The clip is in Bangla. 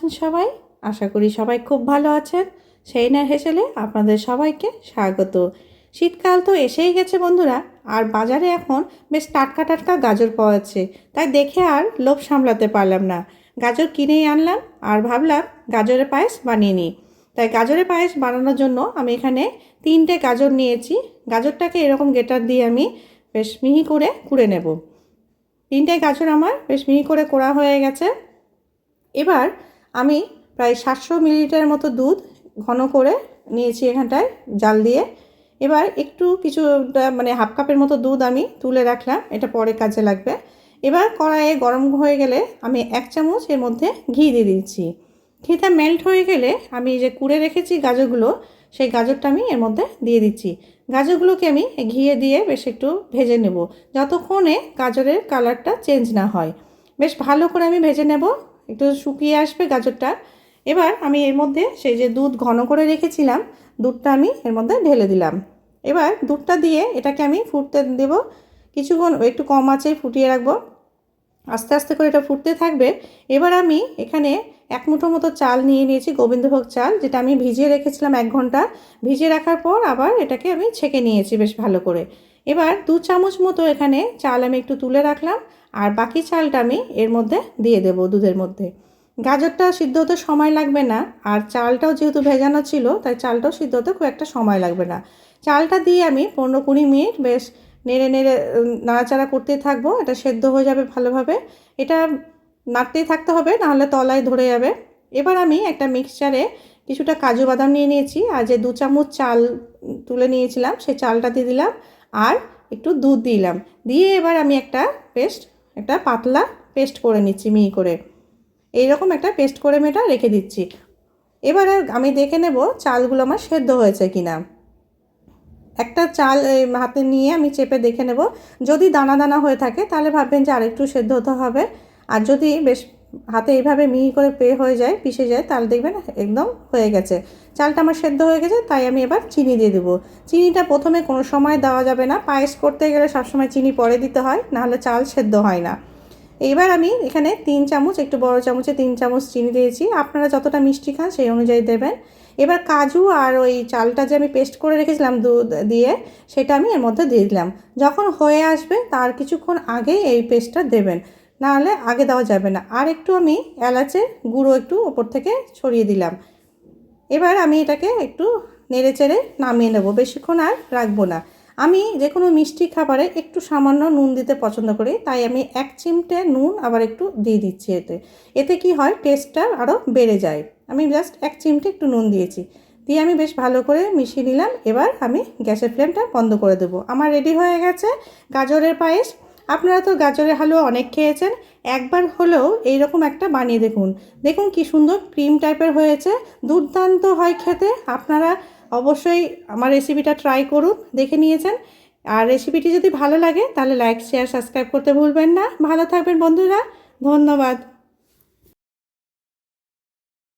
আছেন সবাই? আশা করি সবাই খুব ভালো আছেন। সেইনার হেসেলে আপনাদের সবাইকে স্বাগত। শীতকাল তো এসেই গেছে বন্ধুরা, আর বাজারে এখন বেশ টাটকা টাটকা গাজর পাওয়া যাচ্ছে। তাই দেখে আর লোভ সামলাতে পারলাম না, গাজর কিনেই আনলাম আর ভাবলাম গাজরের পায়েস বানিয়ে নিই। তাই গাজরের পায়েস বানানোর জন্য আমি এখানে 3টে গাজর নিয়েছি। গাজরটাকে এরকম গ্রেটার দিয়ে আমি বেশ মিহি করে কুড়ে নেব। 3টে গাজর আমার বেশ মিহি করে কোড়া হয়ে গেছে। এবার আমি প্রায় 700 মিলিলিটারের মতো দুধ ঘন করে নিয়েছি এখানটায় জাল দিয়ে। এবার একটু মানে হাফ কাপের মতো দুধ আমি তুলে রাখলাম, এটা পরে কাজে লাগবে। এবার কড়াইয়ে গরম হয়ে গেলে আমি 1 চামচ এর মধ্যে ঘি দিয়ে দিচ্ছি। ঘিটা মেল্ট হয়ে গেলে আমি যে কুড়ে রেখেছি গাজরগুলো, সেই গাজরটা আমি এর মধ্যে দিয়ে দিচ্ছি। গাজরগুলোকে আমি ঘিয়ে দিয়ে বেশ একটু ভেজে নেব, যতক্ষণে গাজরের কালারটা চেঞ্জ না হয়। বেশ ভালো করে আমি ভেজে নেব, একটু শুকিয়ে আসবে গাজরটা। এবার আমি এর মধ্যে সেই যে দুধ ঘন করে রেখেছিলাম, দুধটা আমি এর মধ্যে ঢেলে দিলাম। এবার দুধটা দিয়ে এটাকে আমি ফুটতে দেব কিছুক্ষণ, একটু কম আঁচে ফুটিয়ে রাখবো। আস্তে আস্তে করে এটা ফুটতে থাকবে। এবার আমি এখানে 1 মুঠো মতো চাল নিয়ে নিয়েছি, গোবিন্দভোগ চাল, যেটা আমি ভিজিয়ে রেখেছিলাম 1 ঘন্টা। ভিজিয়ে রাখার পর আবার এটাকে আমি ছেঁকে নিয়েছি বেশ ভালো করে। এবার 2 চামচ মতো এখানে চাল আমি একটু তুলে রাখলাম, আর বাকি চালটা আমি এর মধ্যে দিয়ে দেব দুধের মধ্যে। গাজরটা সিদ্ধ হতে সময় লাগবে না, আর চালটাও যেহেতু ভেজানো ছিল তাই চালটাও সিদ্ধ হতে খুব একটা সময় লাগবে না। চালটা দিয়ে আমি 15-20 মিনিট বেশ নেড়ে নেড়ে নাড়াচাড়া করতেই থাকবো। এটা সেদ্ধ হয়ে যাবে ভালোভাবে। এটা নাড়তেই থাকতে হবে, নাহলে তলায় ধরে যাবে। এবার আমি একটা মিক্সচারে কিছুটা কাজু বাদাম নিয়ে নিয়েছি, আর যে 2 চামচ চাল তুলে নিয়েছিলাম সেই চালটা দিয়ে দিলাম, আর একটু দুধ দিলাম। দিয়ে এবার আমি একটা পাতলা পেস্ট করে নিচ্ছি মিহি করে। এইরকম একটা পেস্ট করে আমি এটা রেখে দিচ্ছি। এবার আমি দেখে নেব চালগুলো আমার সেদ্ধ হয়েছে কিনা। একটা চাল হাতে নিয়ে আমি চেপে দেখে নেব। যদি দানা দানা হয়ে থাকে তাহলে ভাববেন যে আরেকটু সেদ্ধ হতে হবে। আর যদি বেশ হাতে এইভাবে মিহি করে পিষে যায়, তাহলে দেখবেন একদম হয়ে গেছে। চালটা আমার সেদ্ধ হয়ে গেছে, তাই আমি এবার চিনি দিয়ে দেবো। চিনিটা প্রথমে কোনো সময় দেওয়া যাবে না, পায়েস করতে গেলে সবসময় চিনি পরে দিতে হয়, নাহলে চাল সেদ্ধ হয় না। এইবার আমি এখানে 3 চামচ, একটু বড় চামচে 3 চামচ চিনি দিয়েছি। আপনারা যতটা মিষ্টি খান সেই অনুযায়ী দেবেন। এবার কাজু আর ওই চালটা যে আমি পেস্ট করে রেখেছিলাম দুধ দিয়ে, সেটা আমি এর মধ্যে দিয়ে দিলাম। যখন হয়ে আসবে তার কিছুক্ষণ আগেই এই পেস্টটা দেবেন, নাহলে আগে দেওয়া যাবে না। আর একটু আমি এলাচের গুঁড়ো একটু ওপর থেকে ছড়িয়ে দিলাম। এবার আমি এটাকে একটু নেড়ে চেড়ে নামিয়ে নেব, বেশিক্ষণ আর রাখবো না। আমি যে কোনো মিষ্টি খাবারে একটু সামান্য নুন দিতে পছন্দ করি, তাই আমি 1 চিমটে নুন আবার একটু দিয়ে দিচ্ছি। এতে কি হয়, টেস্টটা আরও বেড়ে যায়। আমি জাস্ট 1 চিমটে একটু নুন দিয়েছি, দিয়ে আমি বেশ ভালো করে মিশিয়ে নিলাম। এবার আমি গ্যাসের ফ্লেমটা বন্ধ করে দেবো। আমার রেডি হয়ে গেছে গাজরের পায়েস। আপনারা তো গাজরের হালুয়া অনেক খেয়েছেন, একবার হলেও এইরকম একটা বানিয়ে দেখুন। দেখুন কি সুন্দর ক্রিম টাইপের হয়েছে, দুর্দান্ত হয় খেতে। আপনারা অবশ্যই আমার রেসিপিটা ট্রাই করুন, দেখে নিয়েছেন। আর রেসিপিটি যদি ভালো লাগে তাহলে লাইক, শেয়ার, সাবস্ক্রাইব করতে ভুলবেন না। ভালো থাকবেন বন্ধুরা, ধন্যবাদ।